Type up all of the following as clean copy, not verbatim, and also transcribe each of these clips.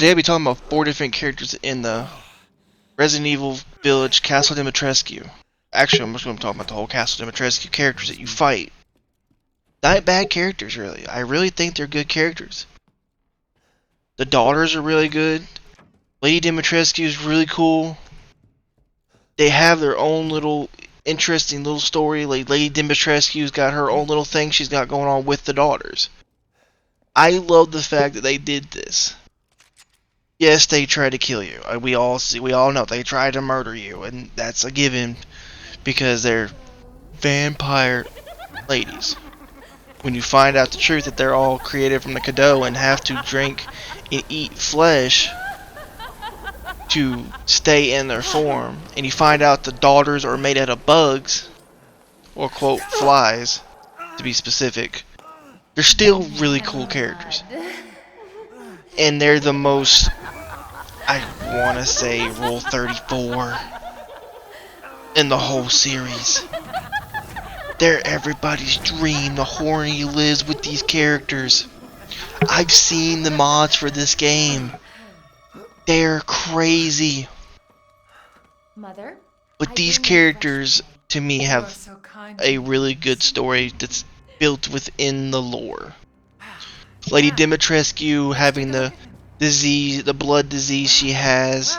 Today I'll be talking about 4 different characters in the Resident Evil Village Castle Dimitrescu. Actually, I'm just going to talk about the whole Castle Dimitrescu characters that you fight. Not bad characters, really. I really think they're good characters. The daughters are really good. Lady Dimitrescu is really cool. They have their own little interesting little story. Like Lady Dimitrescu's got her own little thing she's got going on with the daughters. I love the fact that they did this. Yes, they tried to kill you. We all know they tried to murder you, and that's a given because they're vampire ladies. When you find out the truth that they're all created from the Cadeau and have to drink and eat flesh to stay in their form, and you find out the daughters are made out of bugs, or quote flies, to be specific, they're still really cool characters. And they're the most, I want to say, Rule 34 in the whole series. They're everybody's dream. The horny lives with these characters. I've seen the mods for this game. They're crazy. Mother, but these characters, to me, have a really good story that's built within the lore. Lady Dimitrescu having the disease, the blood disease she has,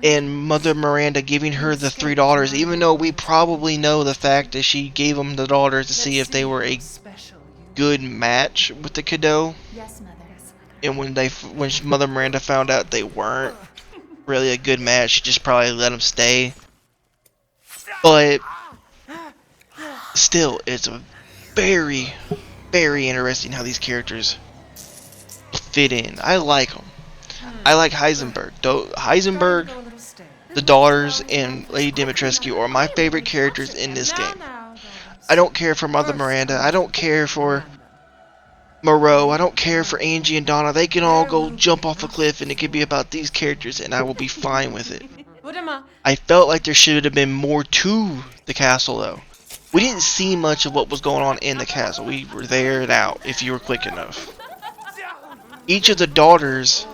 and Mother Miranda giving her the 3 daughters, even though we probably know the fact that she gave them the daughters to see if they were a good match with the Cadeau. Yes, Mother. And when Mother Miranda found out they weren't really a good match, she just probably let them stay. But still, it's a very, very interesting how these characters fit in. I like them. I like Heisenberg. Heisenberg, the daughters, and Lady Dimitrescu are my favorite characters in this game. I don't care for Mother Miranda. I don't care for Moreau. I don't care for Angie and Donna. They can all go jump off a cliff and it could be about these characters and I will be fine with it. I felt like there should have been more to the castle though. We didn't see much of what was going on in the castle. We were there and out if you were quick enough. Each of the daughters'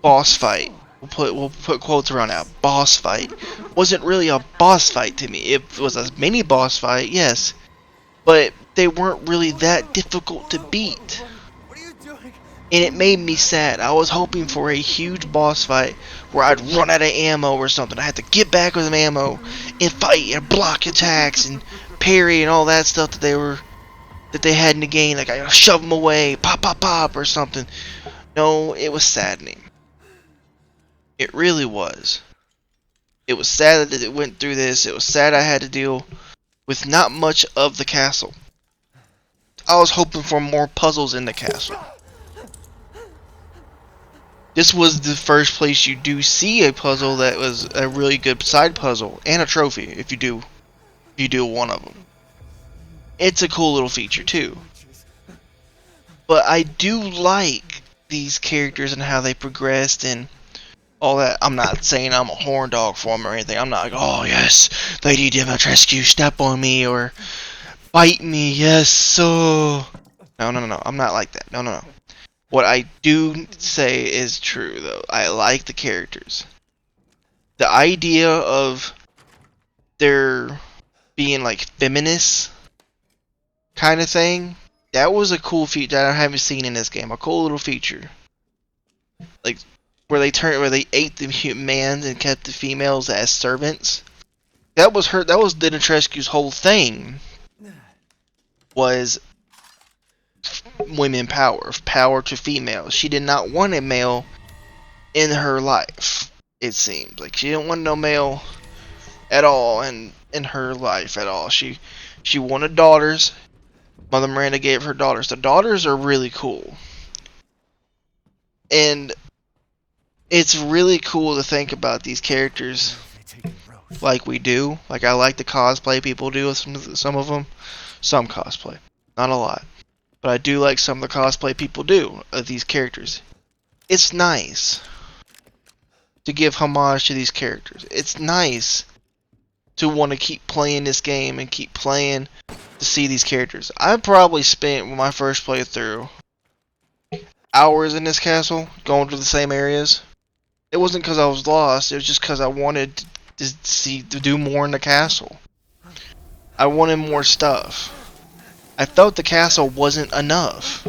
boss fight, we'll put quotes around that, boss fight, wasn't really a boss fight to me. It was a mini boss fight, yes, but they weren't really that difficult to beat. And it made me sad. I was hoping for a huge boss fight where I'd run out of ammo or something. I had to get back with some ammo and fight and block attacks and parry and all that stuff that they had in the game. Like I shove them away, pop, pop, pop, or something. No, it was saddening. It really was. It was sad that it went through this. It was sad I had to deal with not much of the castle. I was hoping for more puzzles in the castle. This was the first place you do see a puzzle that was a really good side puzzle and a trophy if you do one of them. It's a cool little feature too. But I do like these characters and how they progressed and all that. I'm not saying I'm a horn dog for them or anything. I'm not like, oh yes, Lady Dimitrescu, step on me or bite me, yes, so. No. I'm not like that. No. What I do say is true, though. I like the characters. The idea of there being like feminists kind of thing, that was a cool feature that I haven't seen in this game. A cool little feature. Like where they ate the humans and kept the females as servants. That was Dimitrescu's whole thing. Was women power to females. She did not want a male in her life. It seems like she didn't want no male at all in her life at all. She wanted daughters. Mother Miranda gave her daughters. The daughters are really cool, and it's really cool to think about these characters like we do. Like I like the cosplay people do with some of them. Some cosplay, not a lot. But I do like some of the cosplay people do of these characters. It's nice to give homage to these characters. It's nice to want to keep playing this game and keep playing to see these characters. I probably spent, when my first playthrough, hours in this castle, going to the same areas. It wasn't because I was lost. It was just because I wanted to do more in the castle. I wanted more stuff. I felt the castle wasn't enough.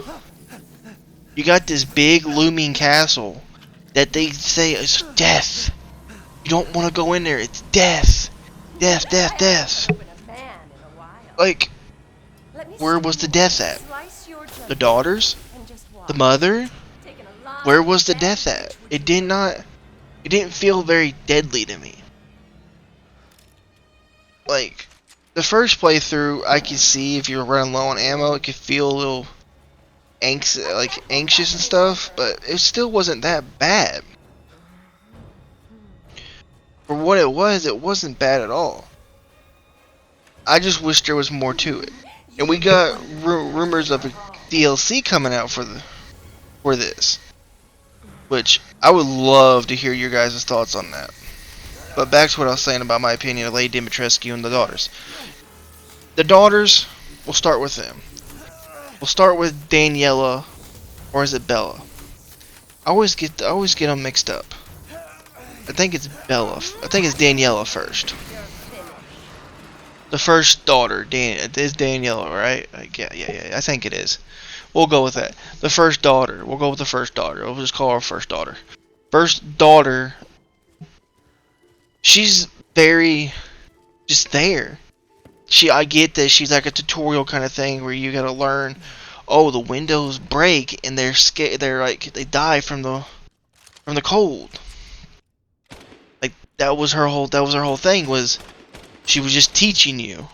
You got this big looming castle that they say is death. You don't want to go in there. It's death. Death, death, death. Like, where was the death at? The daughters? The mother? Where was the death at? It didn't feel very deadly to me. Like, the first playthrough, I could see if you were running low on ammo, it could feel a little anxious and stuff, but it still wasn't that bad. For what it wasn't bad at all. I just wish there was more to it. And we got rumors of a DLC coming out for this, which I would love to hear your guys' thoughts on that. But back to what I was saying about my opinion of Lady Dimitrescu and the daughters. The daughters, we'll start with them. We'll start with Daniela, or is it Bella? I always get them mixed up. I think it's Bella. I think it's Daniela first. The first daughter, it is Daniela, right? Yeah. I think it is. We'll go with that. The first daughter. We'll go with the first daughter. We'll just call her first daughter. First daughter. She's very just there. I get that she's like a tutorial kind of thing where you gotta learn. Oh, the windows break and they're scared. They die from the cold. Like that was her whole thing. Was she was just teaching you,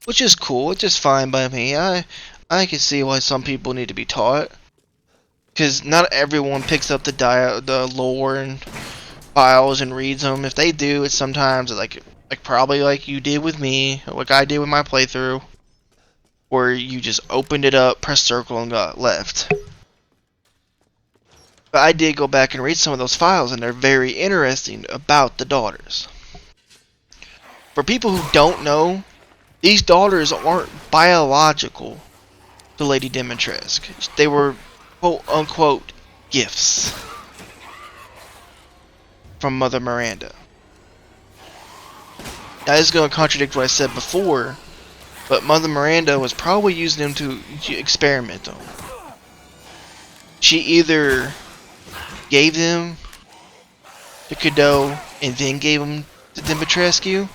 which is cool. It's just fine by me. I can see why some people need to be taught, because not everyone picks up the lore and files and reads them. If they do, it's sometimes like probably like you did with me, like I did with my playthrough, where you just opened it up, pressed circle, and got left. But I did go back and read some of those files, and they're very interesting about the daughters. For people who don't know, these daughters aren't biological to Lady Dimitrescu. They were quote-unquote gifts from Mother Miranda. Now this is going to contradict what I said before, but Mother Miranda was probably using them to experiment on. She either gave them to Cadeau and then gave them to Dimitrescu,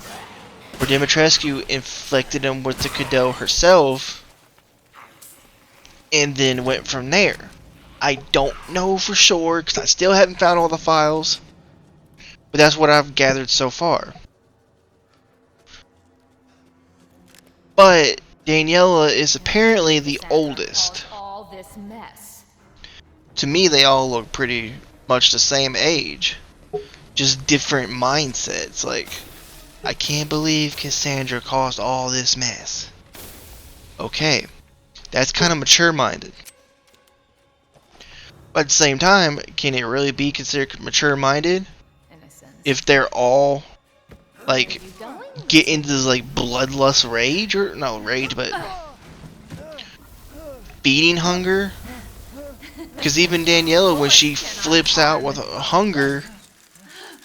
or Dimitrescu inflicted them with the Cadeau herself and then went from there. I don't know for sure because I still haven't found all the files, but that's what I've gathered so far. But Daniela is apparently the oldest. To me, they all look pretty much the same age, just different mindsets. Like, I can't believe Cassandra caused all this mess. Okay, that's kind of mature-minded. But at the same time, can it really be considered mature-minded if they're all like get into this like bloodlust rage, or not rage, but feeding hunger? Because even Daniela, when she flips out with hunger,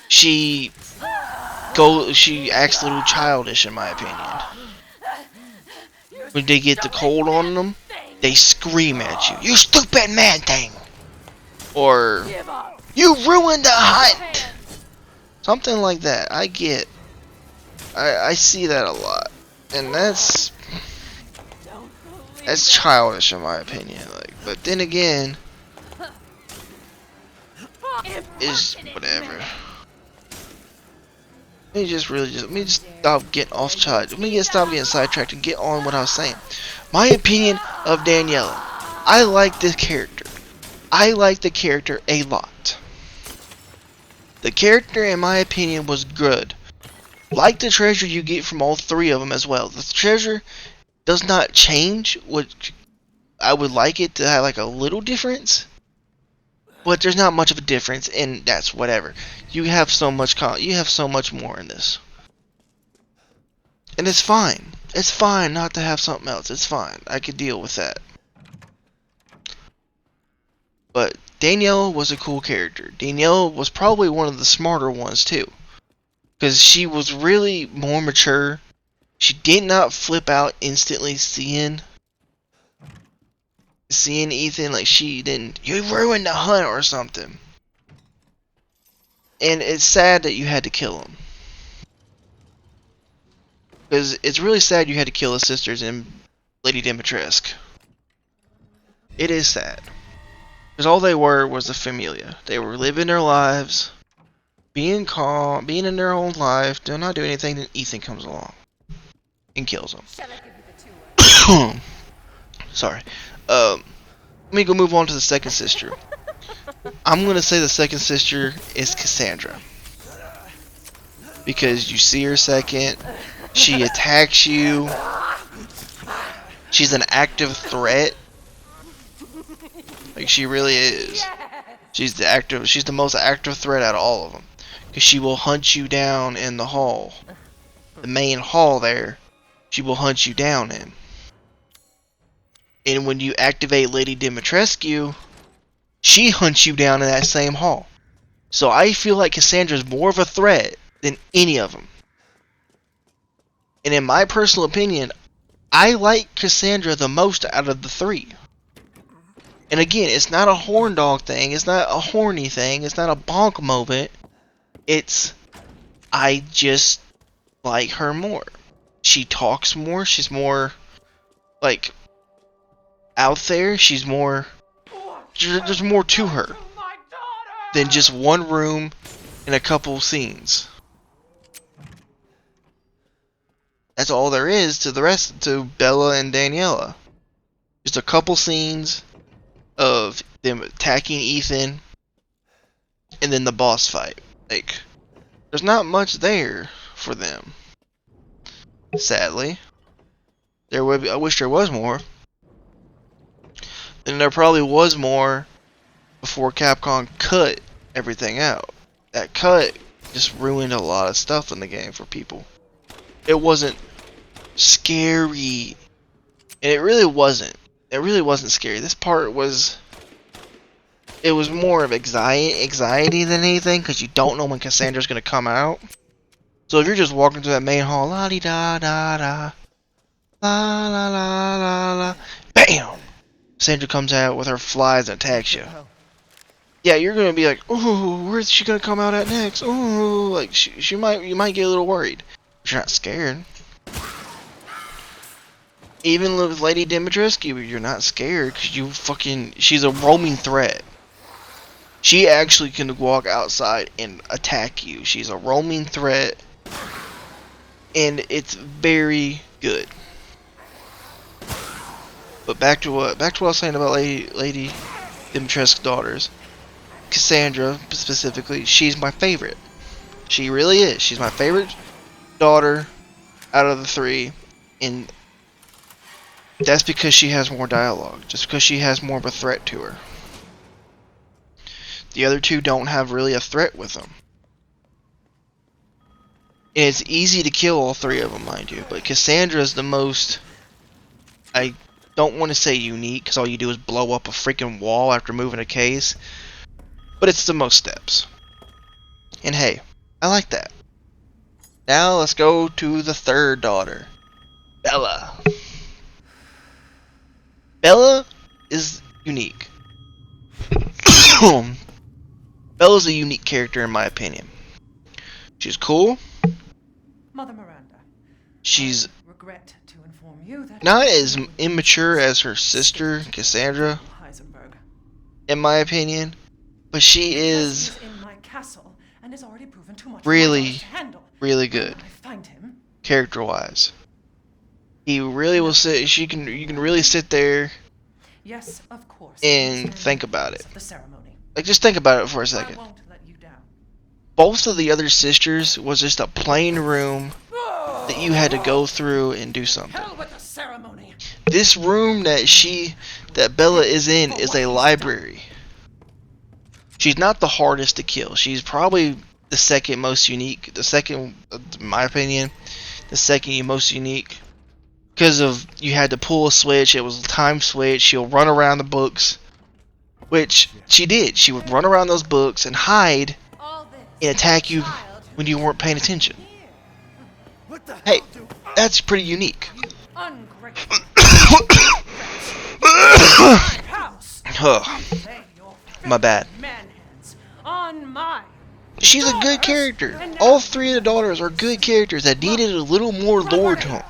she acts a little childish, in my opinion. When they get the cold on them, they scream at you, "You stupid man thing!" Or, "You ruined the hunt!" Something like that. I see that a lot. And that's childish, in my opinion. Like, but then again, it's whatever. Let me just stop getting off track. Stop getting sidetracked and get on what I was saying. My opinion of Daniela. I like this character. I like the character a lot. The character, in my opinion, was good. Like the treasure you get from all three of them as well. The treasure does not change. I would like it to have like a little difference, but there's not much of a difference, and that's whatever. You have so much more in this, and it's fine. It's fine not to have something else. It's fine. I could deal with that. But Danielle was a cool character. Danielle was probably one of the smarter ones too, because she was really more mature. She did not flip out instantly seeing Ethan. Like, she didn't, you ruined the hunt or something. And it's sad that you had to kill him, because it's really sad you had to kill his sisters in Lady Dimitrescu. It is sad, because all they were was a familia. They were living their lives, being calm, being in their own life, do not do anything. Then Ethan comes along and kills them. Sorry. Let me go move on to the second sister. I'm gonna say the second sister is Cassandra, because you see her second, she attacks you, she's an active threat. Like, she really is. She's the most active threat out of all of them, because she will hunt you down in the hall, the main hall there. She will hunt you down in. And when you activate Lady Dimitrescu, she hunts you down in that same hall. So I feel like Cassandra's more of a threat than any of them. And in my personal opinion, I like Cassandra the most out of the three. And again, it's not a horn dog thing, it's not a horny thing, it's not a bonk moment. It's, I just like her more. She talks more, she's more, like, out there, she's more, there's more to her than just one room and a couple scenes. That's all there is to the rest, to Bella and Daniela. Just a couple scenes of them attacking Ethan, and then the boss fight. Like, there's not much there for them. Sadly, there would be, I wish there was more. And there probably was more before Capcom cut everything out. That cut just ruined a lot of stuff in the game for people. It wasn't scary, and it really wasn't. It really wasn't scary. This part was, it was more of anxiety than anything, because you don't know when Cassandra's going to come out. So if you're just walking through that main hall, la di da da da, la la la la la, bam! Cassandra comes out with her flies and attacks you. Yeah, you're going to be like, ooh, where's she going to come out at next? Ooh, like, you might get a little worried. But you're not scared. Even with Lady Dimitrescu, you're not scared, because she's a roaming threat. She actually can walk outside and attack you. She's a roaming threat, and it's very good. But back to what I was saying about Lady Dimitrescu's daughters. Cassandra, specifically, she's my favorite. She really is. She's my favorite daughter out of the three, and that's because she has more dialogue. Just because she has more of a threat to her. The other two don't have really a threat with them. And it's easy to kill all three of them, mind you. But Cassandra's the most, I don't want to say unique, because all you do is blow up a freaking wall after moving a case. But it's the most steps. And hey, I like that. Now let's go to the third daughter. Bella. Bella is unique. Bella's a unique character in my opinion. She's cool. Mother Miranda. She's Regret to inform you that not as immature as her sister, Cassandra, Heisenberg. in my opinion. But she is He's in my castle and has already proven too much for really, my to handle. really good, When I find him. character-wise. He really will sit. You can really sit there Yes, of course. and think about it. The ceremony. Like, just think about it for a I second. won't let you down. Both of the other sisters was just a plain room that you had to go through and do something. Hell with the ceremony. This room that Bella is in is a library. She's not the hardest to kill. She's probably the second most unique. The second, in my opinion, the second most unique. Because of, you had to pull a switch, it was a time switch, she'll run around the books. which she did. She would run around those books and hide All this. and attack you Child when you weren't paying attention. What the Hey, hell do that's pretty unique. Ungrateful Ugh, house. Lay your my bad. man hands on my She's a good character. All three of the daughters are good characters that needed a little more lore to them.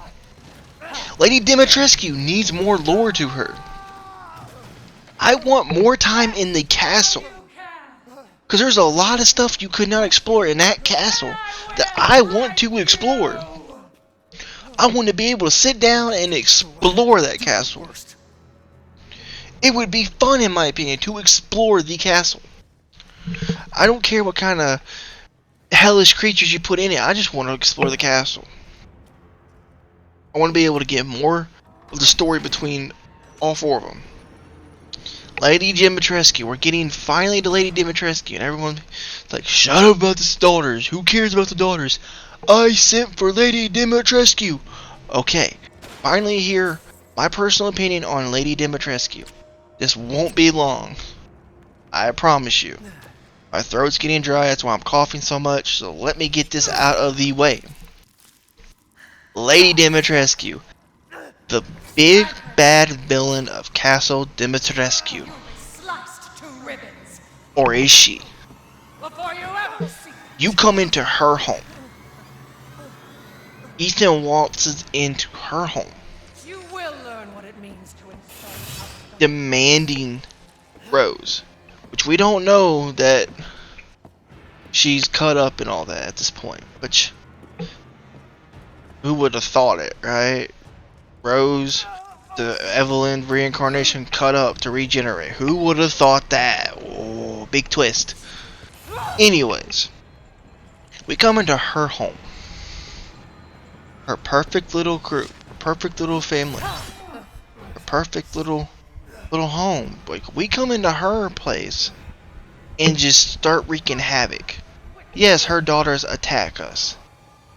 Lady Dimitrescu needs more lore to her. I want more time in the castle. Because there's a lot of stuff you could not explore in that castle that I want to explore. I want to be able to sit down and explore that castle. It would be fun, in my opinion, to explore the castle. I don't care what kind of hellish creatures you put in it. I just want to explore the castle. I want to be able to get more of the story between all four of them. Lady Dimitrescu. We're getting finally to Lady Dimitrescu, and everyone's like, shut up about the daughters. Who cares about the daughters? I sent for Lady Dimitrescu. Okay, finally hear my personal opinion on Lady Dimitrescu. This won't be long. I promise you. My throat's getting dry, that's why I'm coughing so much, so let me get this out of the way. Lady Dimitrescu. The big bad villain of Castle Dimitrescu. sliced to ribbons Or is she? before you ever see You come into her home. Ethan waltzes into her home, you will learn what it means to insult us. demanding Rose. Which we don't know that she's cut up and all that at this point. Which, who would have thought it, right? Rose, the Evelyn reincarnation cut up to regenerate. Who would have thought that? Oh, big twist. Anyways, we come into her home. Her perfect little crew, perfect little family, her perfect little home. Like, we come into her place and just start wreaking havoc. Yes, her daughters attack us.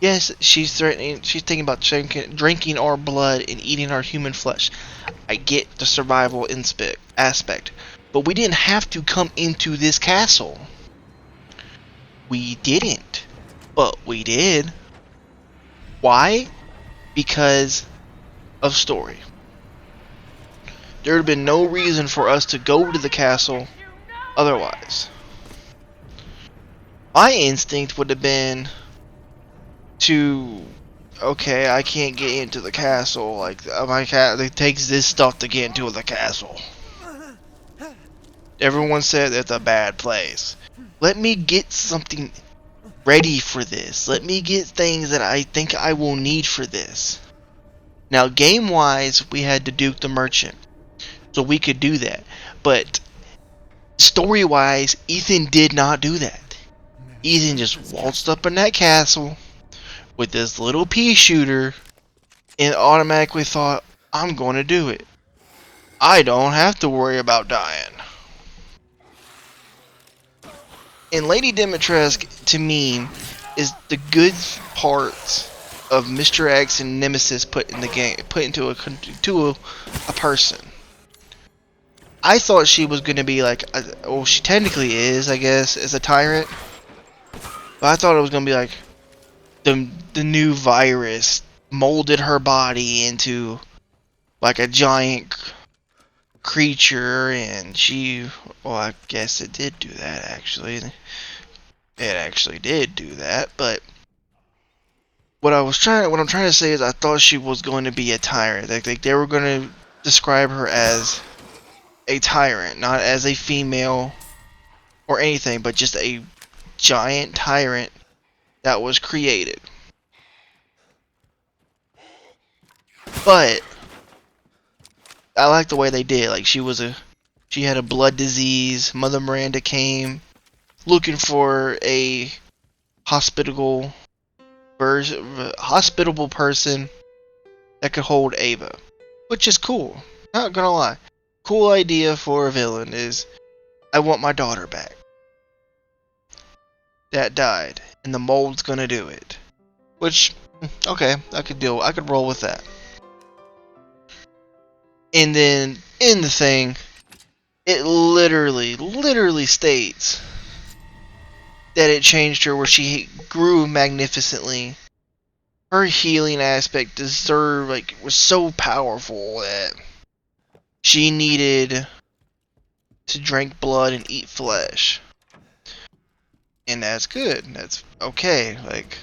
Yes, she's threatening. She's thinking about drinking our blood and eating our human flesh. I get the survival aspect, but we didn't have to come into this castle. We didn't, but we did. Why? Because of story. There would have been no reason for us to go to the castle otherwise. My instinct would have been to, okay, I can't get into the castle. Like, my cat, it takes this stuff to get into the castle. Everyone said it's a bad place. Let me get something ready for this. Let me get things that I think I will need for this. Now, game-wise, we had to Duke the Merchant, so we could do that. But story-wise, Ethan did not do that. Ethan just waltzed up in that castle with this little pea shooter and automatically thought, I'm going to do it. I don't have to worry about dying. And Lady Dimitrescu, to me, is the good parts of Mr. X and Nemesis put in the game, put into a person. I thought she was going to be like, well, she technically is, I guess, as a tyrant. But I thought it was going to be like the new virus molded her body into like a giant creature, and well, I guess it did do that actually. It actually did do that, but what I'm trying to say is I thought she was going to be a tyrant. Like they were going to describe her as a tyrant, not as a female or anything, but just a giant tyrant that was created. But I like the way they did. Like, she had a blood disease. Mother Miranda came looking for a hospitable person that could hold Ava, which is cool. Not gonna lie, cool idea for a villain is, I want my daughter back. That died, and the mold's gonna do it. Which, okay, I could roll with that. And then in the thing, it literally states that it changed her where she grew magnificently. Her healing aspect deserved, like, was so powerful that she needed to drink blood and eat flesh. And that's good. That's okay. Like,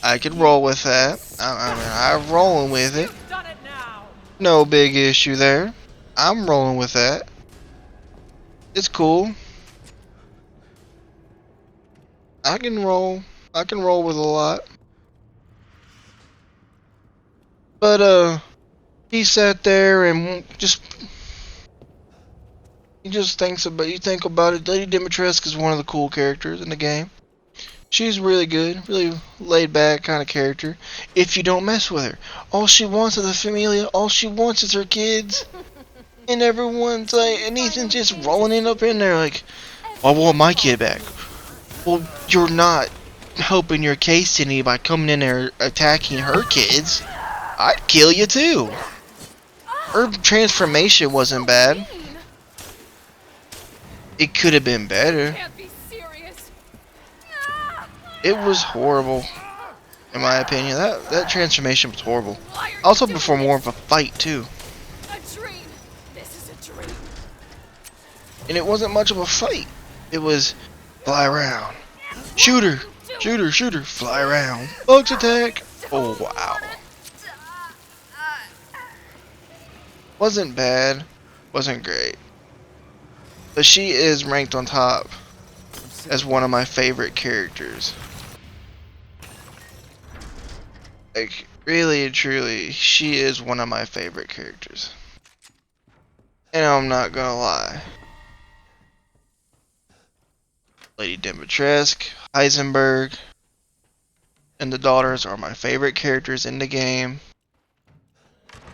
I could roll with that. I'm rolling with it. You've done it now. No big issue there. I'm rolling with that. It's cool. I can roll. I can roll with a lot. But he sat there and he just thinks about. You think about it. Lady Dimitresus is one of the cool characters in the game. She's really good, really laid back kind of character. If you don't mess with her, all she wants is a familia. All she wants is her kids, and everyone's like, and Ethan's just rolling it up in there like, I want my kid back. Well, you're not helping your case any by coming in there attacking her kids. I'd kill you too. Her transformation wasn't bad. It could have been better. Can't be serious. It was horrible, in my opinion. That transformation was horrible. I was hoping for more of a fight too, A dream. This is a dream. and it wasn't much of a fight. It was fly around, shoot her, fly around, bugs attack. Oh wow, wasn't bad, wasn't great, but she is ranked on top as one of my favorite characters. Like, really and truly, she is one of my favorite characters. And I'm not gonna lie. Lady Dimitrescu, Heisenberg, and the daughters are my favorite characters in the game.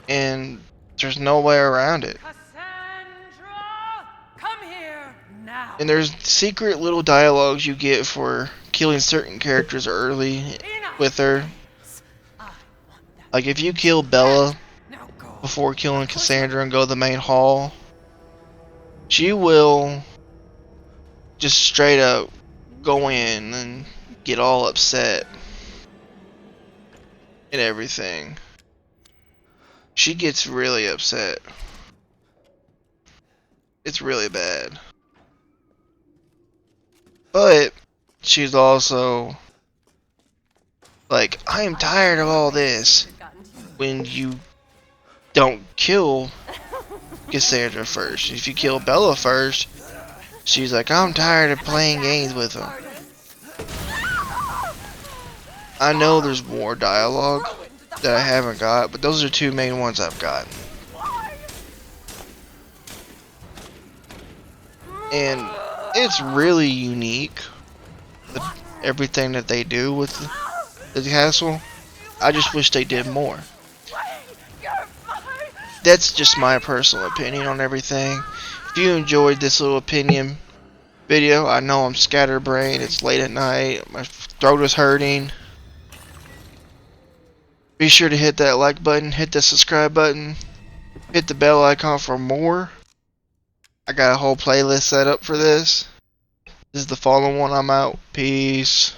And there's no way around it. Cassandra, come here now. And there's secret little dialogues you get for killing certain characters early with her. Like, if you kill Bella Now go. before killing Cassandra and go to the main hall, she will just straight up go in and get all upset and everything. She gets really upset. It's really bad. But she's also like, I am tired of all this. When you don't kill Cassandra first. If you kill Bella first, she's like, I'm tired of playing games with him. I know there's more dialogue that I haven't got, but those are two main ones I've gotten. And it's really unique, everything that they do with the castle. I just wish they did more. That's just my personal opinion on everything. If you enjoyed this little opinion video, I know I'm scatterbrained, it's late at night, my throat is hurting. Be sure to hit that like button, hit the subscribe button, hit the bell icon for more. I got a whole playlist set up for this. This is the following one. I'm out. Peace.